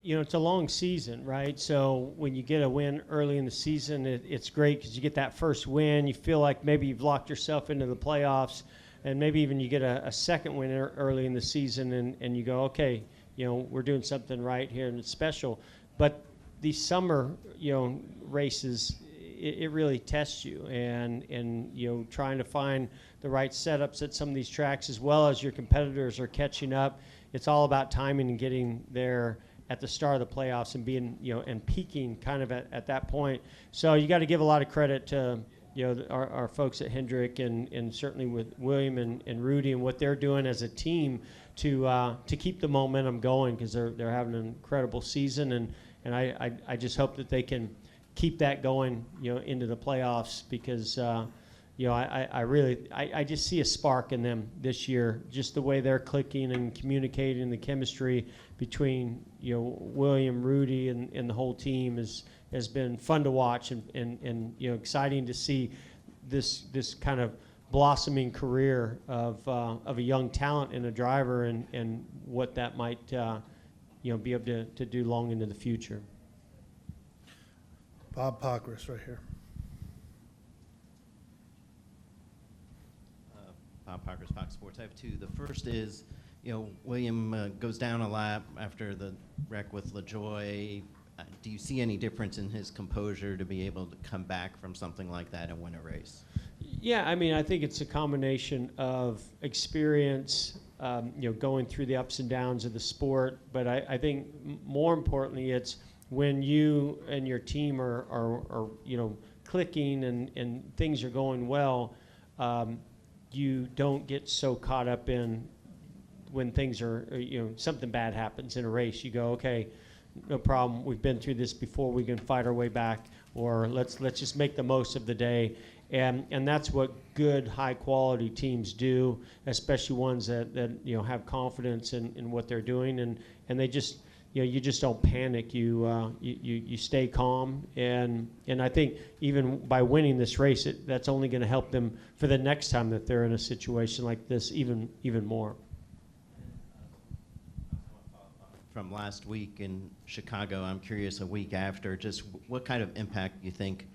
You know, it's a long season, right? So when you get a win early in the season, it's great because you get that first win. You feel like maybe you've locked yourself into the playoffs, and maybe even you get a second win early in the season, and you go, okay, you know, we're doing something right here, and it's special. But these summer, you know, races, it really tests you, and you know, trying to find the right setups at some of these tracks, as well as your competitors are catching up. It's all about timing and getting there at the start of the playoffs and being, you know, and peaking kind of at that point. So you got to give a lot of credit to, you know, our folks at Hendrick and certainly with William and Rudy and what they're doing as a team to keep the momentum going, because they're having an incredible season, and I just hope that they can keep that going, you know, into the playoffs, because you know, I just see a spark in them this year, just the way they're clicking and communicating, the chemistry between, you know, William, Rudy, and the whole team has been fun to watch, and you know, exciting to see this kind of blossoming career of a young talent and a driver, and what that might you know, be able to do long into the future. Bob Pockrass right here. Bob Pockrass, Fox Sports. I have two. The first is, you know, William goes down a lap after the wreck with LaJoie. Do you see any difference in his composure to be able to come back from something like that and win a race? Yeah, I mean, I think it's a combination of experience, you know, going through the ups and downs of the sport, but I think more importantly, it's when you and your team are you know, clicking and things are going well, you don't get so caught up in when things are, you know, something bad happens in a race. You go, okay, no problem. We've been through this before. We can fight our way back, or let's just make the most of the day. And that's what good, high-quality teams do, especially ones that you know, have confidence in what they're doing, and they just, you know, you just don't panic. You stay calm, and I think even by winning this race, that's only going to help them for the next time that they're in a situation like this even more. From last week in Chicago, I'm curious, a week after, just what kind of impact you think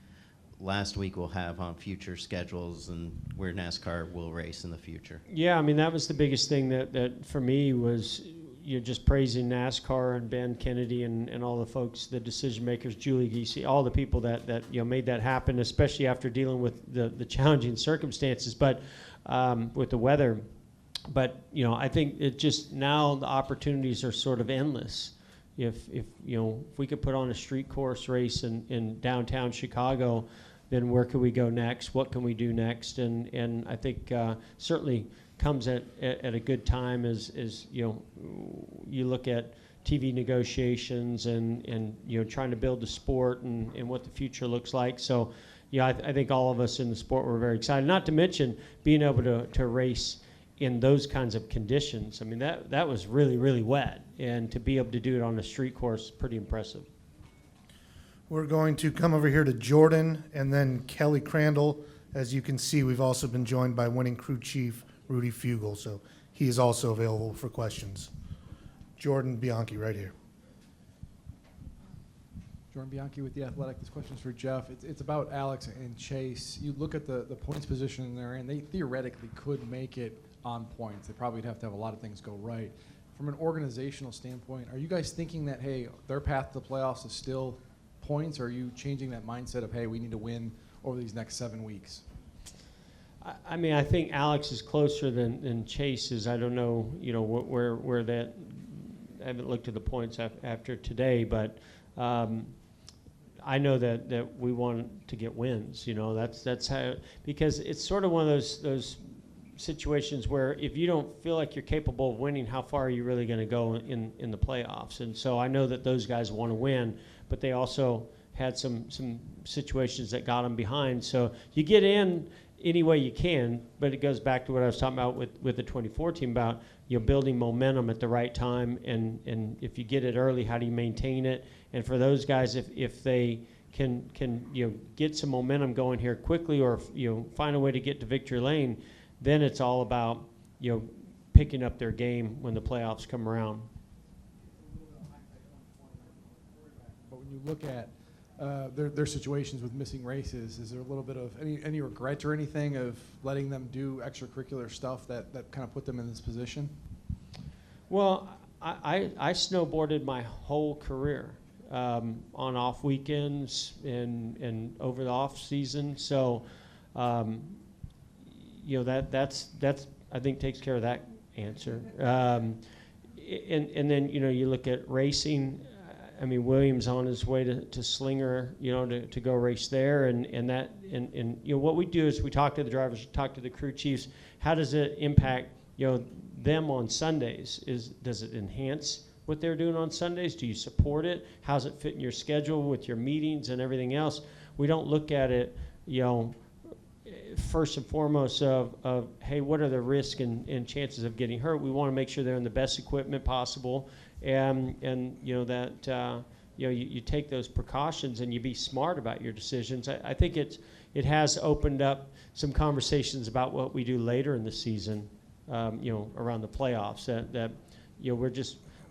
last week will have on future schedules and where NASCAR will race in the future? Yeah, I mean, that was the biggest thing that for me was, you know, just praising NASCAR and Ben Kennedy and all the folks, the decision makers, Julie Giese, all the people that you know, made that happen, especially after dealing with the challenging circumstances, but with the weather. But you know, I think it just, now the opportunities are sort of endless. If you know, if we could put on a street course race in downtown Chicago, then where can we go next? What can we do next? And I think certainly comes at a good time as you know, you look at TV negotiations and you know, trying to build the sport and what the future looks like. So yeah, I think all of us in the sport were very excited, not to mention being able to race in those kinds of conditions. I mean, that was really, really wet, and to be able to do it on a street course, pretty impressive. We're going to come over here to Jordan and then Kelly Crandall. As you can see, we've also been joined by winning crew chief Rudy Fugle, so he is also available for questions. Jordan Bianchi right here. Jordan Bianchi with The Athletic. This question's for Jeff. It's about Alex and Chase. You look at the points position they're in, they theoretically could make it on points. They probably would have to have a lot of things go right. From an organizational standpoint, are you guys thinking that, hey, their path to the playoffs is still points, or are you changing that mindset of, hey, we need to win over these next 7 weeks? I mean, I think Alex is closer than Chase is. I don't know, you know, where that, I haven't looked at the points after today, but I know that we want to get wins. You know, that's how, because it's sort of one of those situations where if you don't feel like you're capable of winning, how far are you really going to go in the playoffs? And so I know that those guys want to win, but they also had some situations that got them behind. So you get in any way you can, but it goes back to what I was talking about with the 2014 about, you know, building momentum at the right time, and if you get it early, how do you maintain it? And for those guys, if they can you know, get some momentum going here quickly, or you know, find a way to get to victory lane, then it's all about, you know, picking up their game when the playoffs come around. you look at their situations with missing races, is there a little bit of any regret or anything of letting them do extracurricular stuff that kind of put them in this position? Well, I snowboarded my whole career on off weekends and over the off season. So, that's I think takes care of that answer. And then you look at racing. I mean, William's on his way to Slinger, to go race there, and what we do is we talk to the drivers, talk to the crew chiefs. How does it impact them on Sundays? Does it enhance what they're doing on Sundays? Do you support it? How's it fit in your schedule with your meetings and everything else? We don't look at it, first and foremost of hey, what are the risks and chances of getting hurt? We want to make sure they're in the best equipment possible, and that you take those precautions and you be smart about your decisions. I think it has opened up some conversations about what we do later in the season, around the playoffs.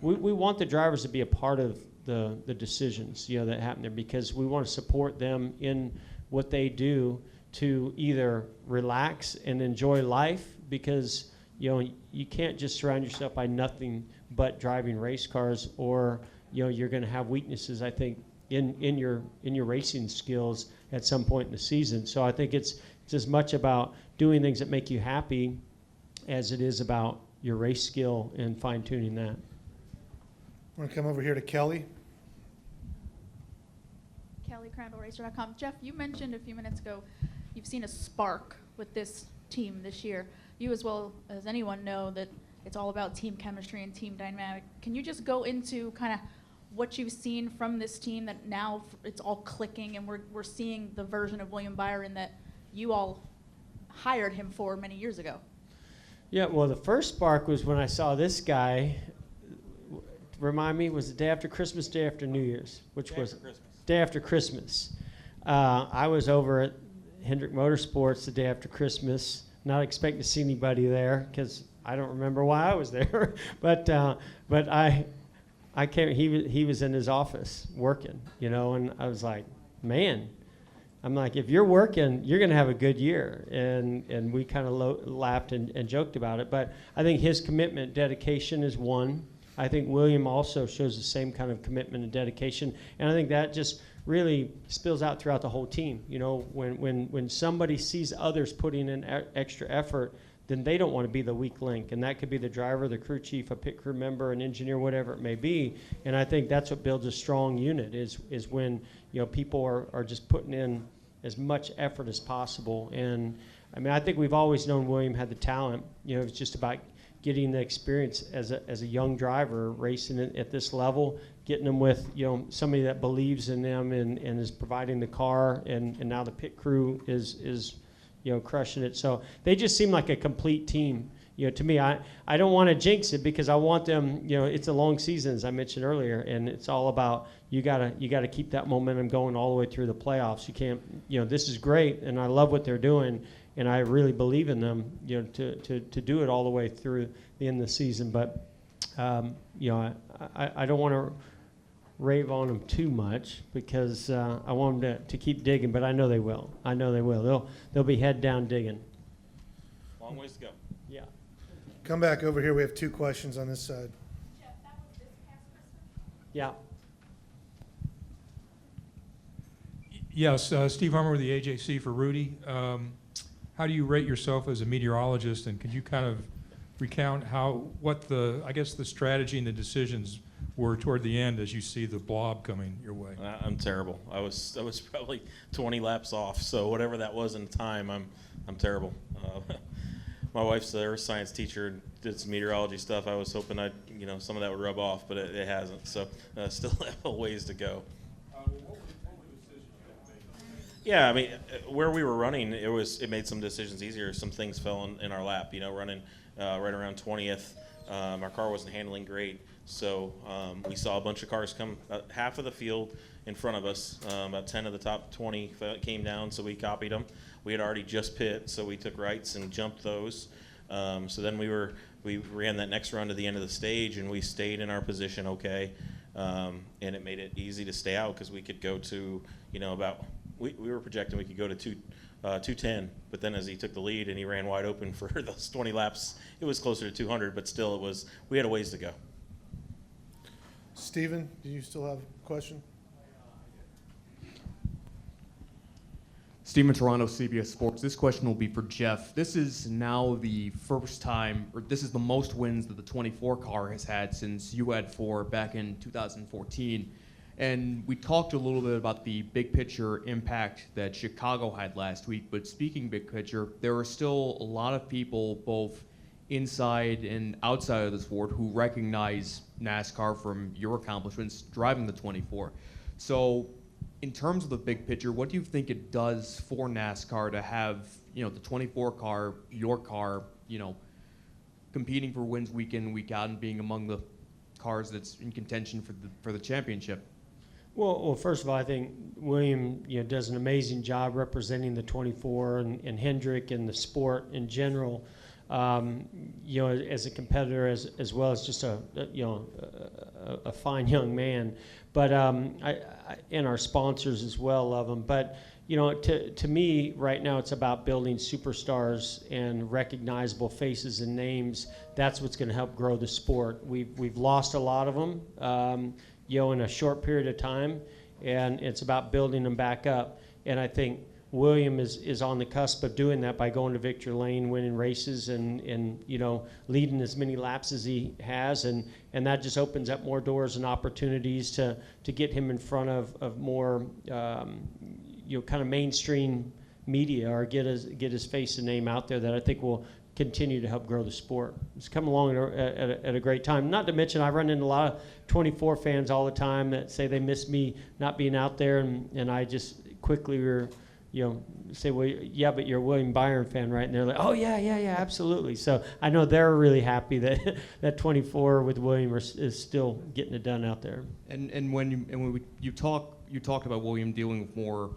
We want the drivers to be a part of the decisions that happen there, because we want to support them in what they do to either relax and enjoy life, because you can't just surround yourself by nothing but driving race cars, or you're going to have weaknesses, I think, in your racing skills at some point in the season. So I think it's as much about doing things that make you happy as it is about your race skill and fine-tuning that. We're going to come over here to Kelly. Kelly, CrandallRacer.com. Jeff, you mentioned a few minutes ago you've seen a spark with this team this year. You, as well as anyone, know that it's all about team chemistry and team dynamic. Can you just go into kind of what you've seen from this team that now it's all clicking and we're seeing the version of William Byron that you all hired him for many years ago? Yeah, well, the first spark was when I saw this guy. Remind me, was the day after Christmas, day after New Year's? Which was day after Christmas. I was over at Hendrick Motorsports the day after Christmas, not expecting to see anybody there because I don't remember why I was there. but I came. He was in his office working, and I was like, man. I'm like, if you're working, you're going to have a good year. And we kind of laughed and joked about it. But I think his commitment, dedication is one. I think William also shows the same kind of commitment and dedication. And I think that just really spills out throughout the whole team. When somebody sees others putting in extra effort, then they don't want to be the weak link. And that could be the driver, the crew chief, a pit crew member, an engineer, whatever it may be. And I think that's what builds a strong unit is when people are just putting in as much effort as possible. And I mean, I think we've always known William had the talent. It's just about getting the experience as a young driver, racing at this level, getting them with somebody that believes in them and is providing the car, and now the pit crew is crushing it. So they just seem like a complete team. To me, I don't want to jinx it because I want them. It's a long season, as I mentioned earlier, and it's all about you gotta keep that momentum going all the way through the playoffs. You can't. This is great, and I love what they're doing, and I really believe in them. To do it all the way through the end of the season. But I don't want to rave on them too much because I want them to keep digging. But I know they will. They'll be head down digging. Long ways to go. Yeah. Come back over here. We have two questions on this side. Jeff, that was this past Christmas? Yeah. Yes, Steve Hummer with the AJC for Rudy. How do you rate yourself as a meteorologist, and could you kind of recount what the strategy and the decisions were toward the end as you see the blob coming your way? I'm terrible. I was probably 20 laps off, so whatever that was in time, I'm terrible. My wife's a earth science teacher, did some meteorology stuff. I was hoping some of that would rub off, but it hasn't. So still have a ways to go. What were the decisions you had to make? Yeah, I mean, where we were running, it made some decisions easier. Some things fell in our lap. Running right around 20th, our car wasn't handling great, so we saw a bunch of cars come. Half of the field in front of us, about 10 of the top 20 came down, so we copied them. We had already just pit, so we took rights and jumped those. So then we ran that next run to the end of the stage, and we stayed in our position okay, and it made it easy. easy to stay out because we could go to, we were projecting we could go to 210, but then as he took the lead and he ran wide open for those 20 laps, it was closer to 200, but still we had a ways to go. Steven, do you still have a question? Steven Toronto, CBS Sports. This question will be for Jeff. This is now the first time, or this is the most wins that the 24 car has had since you had 4 back in 2014. And we talked a little bit about the big picture impact that Chicago had last week, but speaking big picture, there are still a lot of people both inside and outside of the sport who recognize NASCAR from your accomplishments driving the 24. So in terms of the big picture, what do you think it does for NASCAR to have, the 24 car, your car, competing for wins week in, week out, and being among the cars that's in contention for the championship? Well, first of all, I think William, does an amazing job representing the 24 and Hendrick and the sport in general. As a competitor, as well as just a fine young man. But and our sponsors as well love him. But to me right now, it's about building superstars and recognizable faces and names. That's what's going to help grow the sport. We've lost a lot of them, in a short period of time, and it's about building them back up. And I think William is on the cusp of doing that by going to victory lane, winning races, and leading as many laps as he has, and that just opens up more doors and opportunities to get him in front of more kind of mainstream media, or get his face and name out there, that I think will continue to help grow the sport. It's come along at a great time. Not to mention, I run into a lot of 24 fans all the time that say they miss me not being out there, and I just quickly say, well, yeah, but you're a William Byron fan, right? And they're like, oh, yeah, absolutely. So I know they're really happy that that 24 with William is still getting it done out there. And when you talked about William dealing with more,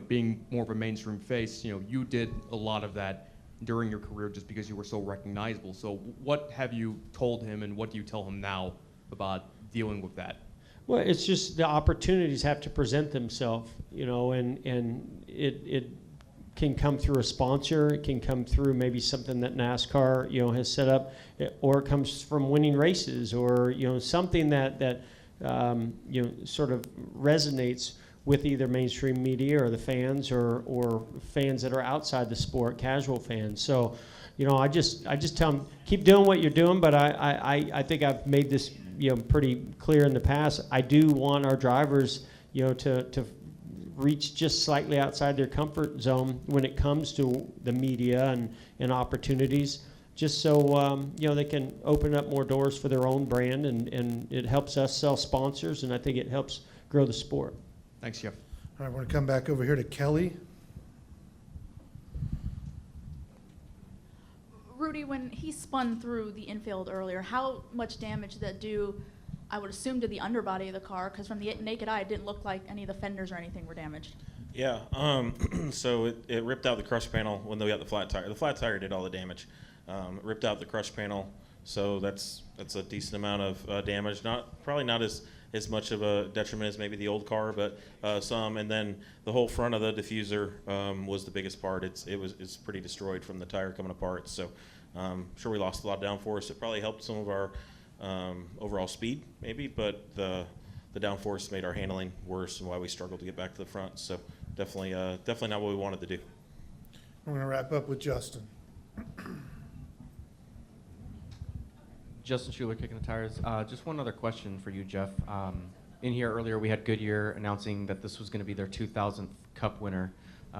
being more of a mainstream face. You did a lot of that during your career just because you were so recognizable. So what have you told him, and what do you tell him now about dealing with that? Well, it's just the opportunities have to present themselves, and it can come through a sponsor, it can come through maybe something that NASCAR, has set up, or it comes from winning races, or, something that sort of resonates with either mainstream media or the fans, or fans that are outside the sport, casual fans. So, I just tell them, keep doing what you're doing, but I think I've made this pretty clear in the past. I do want our drivers to reach just slightly outside their comfort zone when it comes to the media and opportunities, just so they can open up more doors for their own brand, and it helps us sell sponsors, and I think it helps grow the sport. Thanks, Jeff. All right, we're going to come back over here to Kelly. Rudy, when he spun through the infield earlier, how much damage did that do, I would assume, to the underbody of the car? Because from the naked eye, it didn't look like any of the fenders or anything were damaged. Yeah, so it ripped out the crush panel when they got the flat tire. The flat tire did all the damage. It ripped out the crush panel, so that's a decent amount of damage. Probably not as much of a detriment as maybe the old car, but some. And then the whole front of the diffuser was the biggest part. It's pretty destroyed from the tire coming apart. So sure, we lost a lot of downforce. It probably helped some of our overall speed, maybe, but the downforce made our handling worse, and why we struggled to get back to the front. So definitely not what we wanted to do. We're going to wrap up with Justin. Justin Schuler, Kicking the Tires. Just one other question for you, Jeff. In here earlier, we had Goodyear announcing that this was going to be their 2000th Cup winner,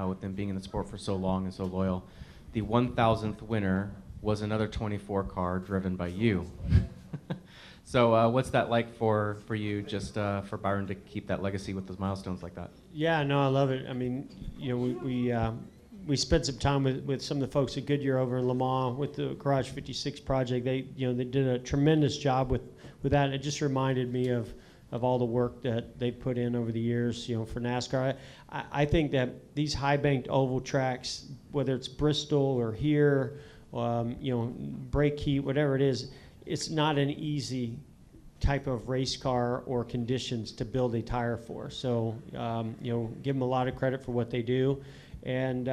with them being in the sport for so long and so loyal. The 1000th winner was another 24 car driven by you. So what's that like for you, just for Byron to keep that legacy with those milestones like that? Yeah, no, I love it. I mean, we spent some time with some of the folks at Goodyear over in Le Mans with the Garage 56 project. They did a tremendous job with that. It just reminded me of all the work that they put in over the years, for NASCAR. I think that these high-banked oval tracks, whether it's Bristol or here, brake heat, whatever it is, it's not an easy type of race car or conditions to build a tire for. So, give them a lot of credit for what they do. And,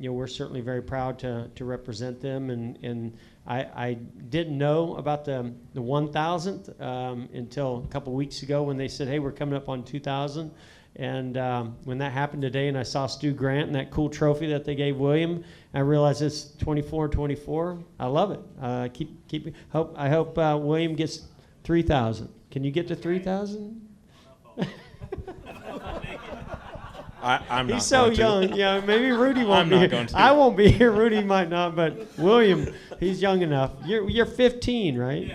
we're certainly very proud to represent them. And I didn't know about the 1,000th until a couple weeks ago when they said, hey, we're coming up on 2,000. And when that happened today and I saw Stu Grant and that cool trophy that they gave William, I realized it's 24-24. I love it. I hope William gets 3,000. Can you get to 3,000? I'm not He's so going to. young. Yeah, maybe Rudy won't I'm be not here. going to. I won't be here. Rudy might not, but William, he's young enough. You're 15, right?